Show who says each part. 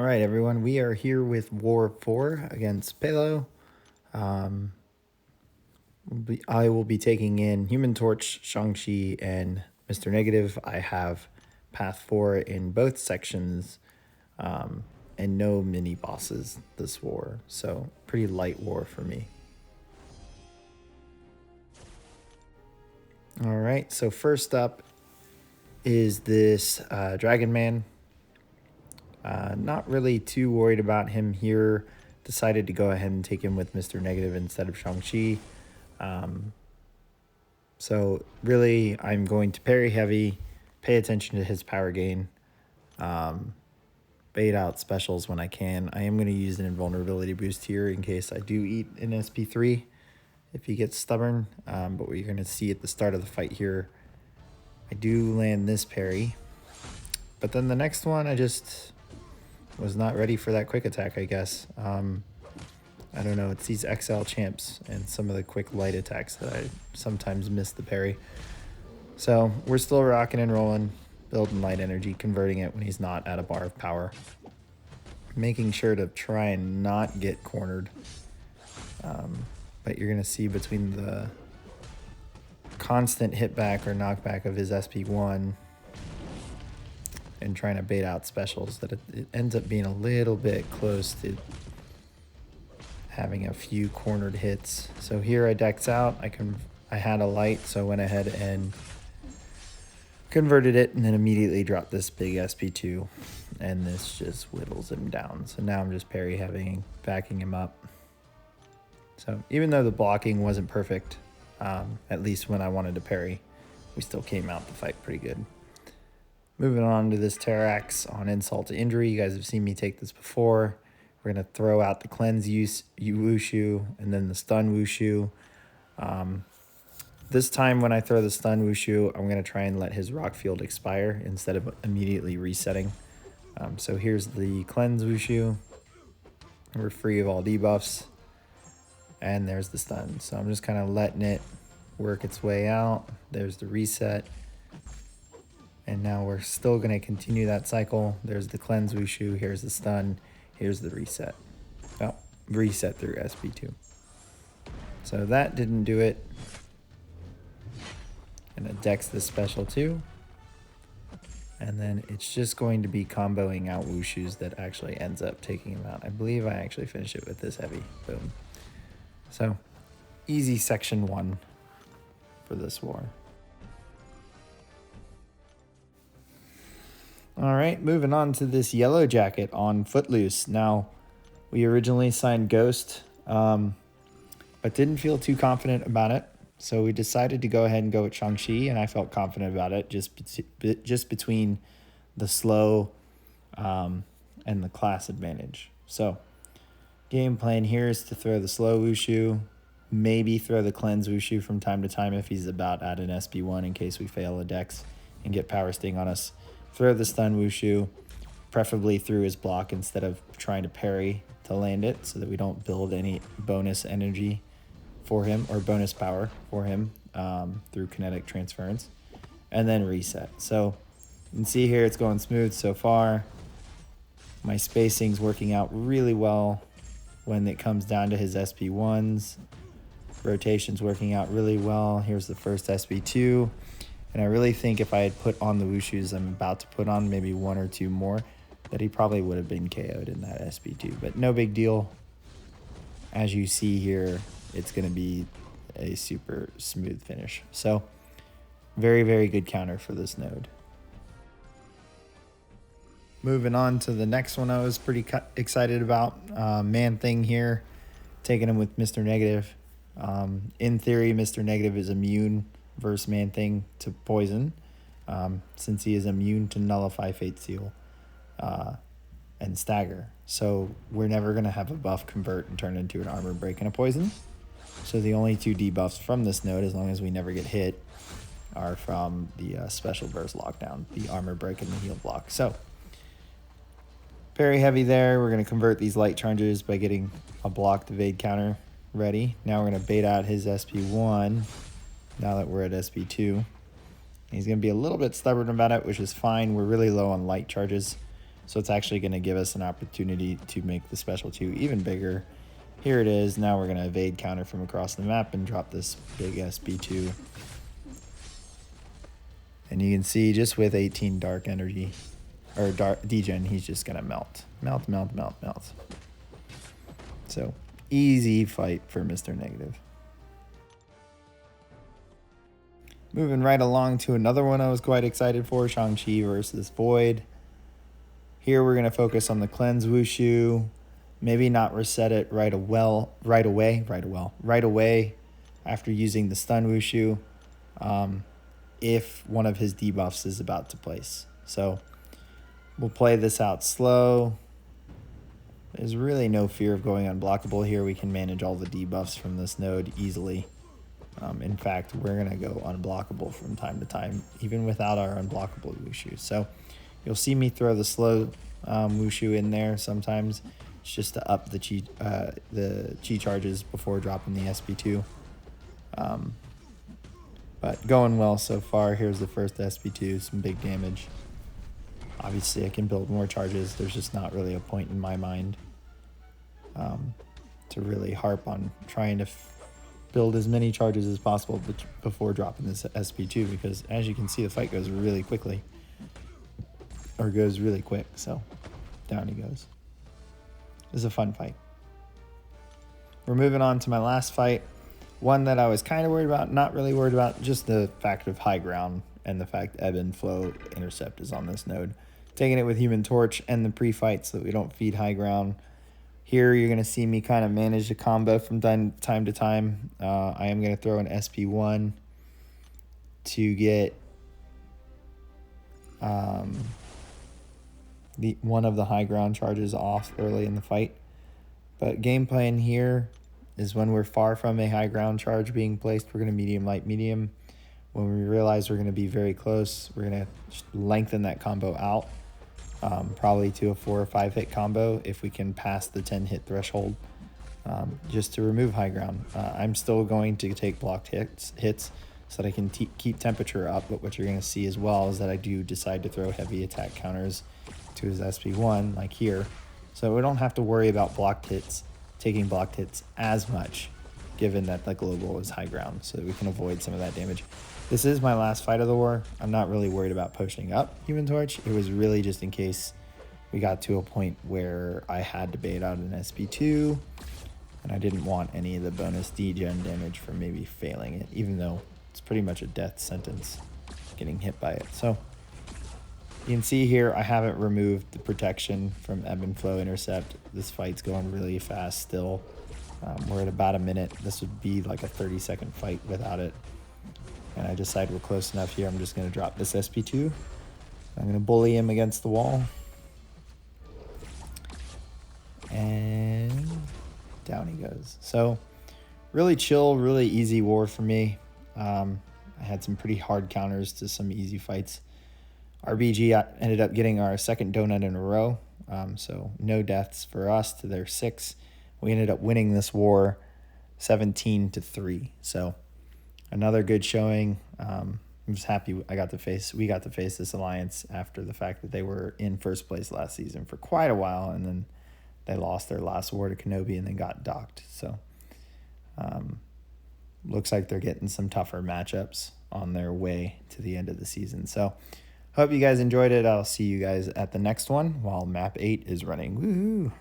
Speaker 1: All right, everyone. We are here with War 4 against Palo. I will be taking in Human Torch, Shang-Chi, and Mr. Negative. I have Path 4 in both sections and no mini bosses this war. So pretty light war for me. All right, so first up is this Dragonman. Not really too worried about him here. Decided to go ahead and take him with Mr. Negative instead of Shang-Chi. So really, I'm going to parry heavy, pay attention to his power gain, bait out specials when I can. I am going to use an invulnerability boost here in case I do eat an SP3 if he gets stubborn. But what you're going to see at the start of the fight here, I do land this parry. But then the next one, I just was not ready for that quick attack, I guess. I don't know, it's these XL champs and some of the quick light attacks that I sometimes miss the parry. So we're still rocking and rolling, building light energy, converting it when he's not at a bar of power. Making sure to try and not get cornered. But you're going to see between the constant hit back or knockback of his SP1 and trying to bait out specials that it ends up being a little bit close to having a few cornered hits. So here I decked out. I had a light, so I went ahead and converted it and then immediately dropped this big SP2, and this just whittles him down. So now I'm just parry heavy, backing him up. So even though the blocking wasn't perfect, at least when I wanted to parry, we still came out the fight pretty good. Moving on to this Terrax on insult to injury. You guys have seen me take this before. We're going to throw out the cleanse wushu and then the stun wushu. This time when I throw the stun wushu, I'm going to try and let his rock field expire instead of immediately resetting. So here's the cleanse wushu. We're free of all debuffs. And there's the stun. So I'm just kind of letting it work its way out. There's the reset. And now we're still going to continue that cycle. There's the cleanse wushu. Here's the stun. Here's the reset. Oh, reset through SP2. So that didn't do it. And it decks this special too. And then it's just going to be comboing out wushus that actually ends up taking him out. I believe I actually finished it with this heavy. Boom. So easy section 1 for this war. All right, moving on to this Yellowjacket on Footloose. Now, we originally signed Ghost, but didn't feel too confident about it. So we decided to go ahead and go with Shang-Chi, and I felt confident about it just between the slow and the class advantage. So game plan here is to throw the slow wushu, maybe throw the cleanse wushu from time to time if he's about at an SP1 in case we fail a dex and get power sting on us. Throw the stun wushu, preferably through his block instead of trying to parry to land it so that we don't build any bonus energy for him or bonus power for him through kinetic transference, and then reset. So you can see here it's going smooth so far. My spacing's working out really well when it comes down to his SP1s. Rotation's working out really well. Here's the first SP2. And I really think if I had put on the wushus I'm about to put on, maybe 1 or 2 more, that he probably would have been KO'd in that SP2. But no big deal. As you see here, it's going to be a super smooth finish. So very, very good counter for this node. Moving on to the next one I was pretty excited about. Manthing here, taking him with Mr. Negative. In theory, Mr. Negative is immune versus Manthing to poison, since he is immune to nullify, fate seal, and stagger. So we're never going to have a buff convert and turn into an armor break and a poison. So the only 2 debuffs from this node, as long as we never get hit, are from the special burst lockdown, the armor break and the heal block. So parry heavy there. We're going to convert these light charges by getting a blocked evade counter ready. Now we're going to bait out his SP1 now that we're at SP2. He's going to be a little bit stubborn about it, which is fine. We're really low on light charges, So it's actually going to give us an opportunity to make the special 2 even bigger. Here it is. Now we're going to evade counter from across the map and drop this big SB2. And you can see just with 18 dark energy, or dark degen, he's just going to melt. Melt, melt, melt, melt. So easy fight for Mr. Negative. Moving right along to another one I was quite excited for, Shang-Chi versus Void. Here we're going to focus on the cleanse Wushu. Maybe not reset it right away after using the stun Wushu if one of his debuffs is about to place. So we'll play this out slow. There's really no fear of going unblockable here. We can manage all the debuffs from this node easily. In fact, we're going to go unblockable from time to time, even without our unblockable Wushu. So you'll see me throw the slow Wushu in there sometimes. It's just to up the chi charges before dropping the SB2. But going well so far. Here's the first SB2, some big damage. Obviously, I can build more charges. There's just not really a point in my mind to really harp on trying to build as many charges as possible before dropping this SB2, because as you can see, the fight goes really quickly, or goes really quick. So down he goes. This is a fun fight. We're moving on to my last fight, one that I was kind of worried about, not really worried about, just the fact of high ground and the fact ebb and flow intercept is on this node. Taking it with Human Torch and the pre-fight so that we don't feed high ground. Here you're going to see me kind of manage the combo from time to time. I am going to throw an SP1 to get one of the high ground charges off early in the fight. But game plan here is when we're far from a high ground charge being placed, we're going to medium, light, medium. When we realize we're going to be very close, we're going to lengthen that combo out. Probably to a 4 or 5 hit combo if we can pass the 10 hit threshold, just to remove high ground. I'm still going to take blocked hits so that I can keep temperature up, but what you're going to see as well is that I do decide to throw heavy attack counters to his SP1 like here, so we don't have to worry about taking blocked hits as much, given that the global is high ground, so that we can avoid some of that damage. This is my last fight of the war. I'm not really worried about posting up Human Torch. It was really just in case we got to a point where I had to bait out an SP2, and I didn't want any of the bonus degen damage from maybe failing it, even though it's pretty much a death sentence getting hit by it. So you can see here I haven't removed the protection from ebb and flow intercept. This fight's going really fast still. We're at about a minute. This would be like a 30-second fight without it. And I decide we're close enough here. I'm just going to drop this SP2. I'm going to bully him against the wall. And down he goes. So really chill, really easy war for me. I had some pretty hard counters to some easy fights. RBG ended up getting our second donut in a row. So no deaths for us to their 6. We ended up winning this war 17-3. So another good showing. I'm just happy we got to face this alliance after the fact that they were in first place last season for quite a while, and then they lost their last war to Kenobi and then got docked. So looks like they're getting some tougher matchups on their way to the end of the season. So hope you guys enjoyed it. I'll see you guys at the next one while map 8 is running. Woohoo!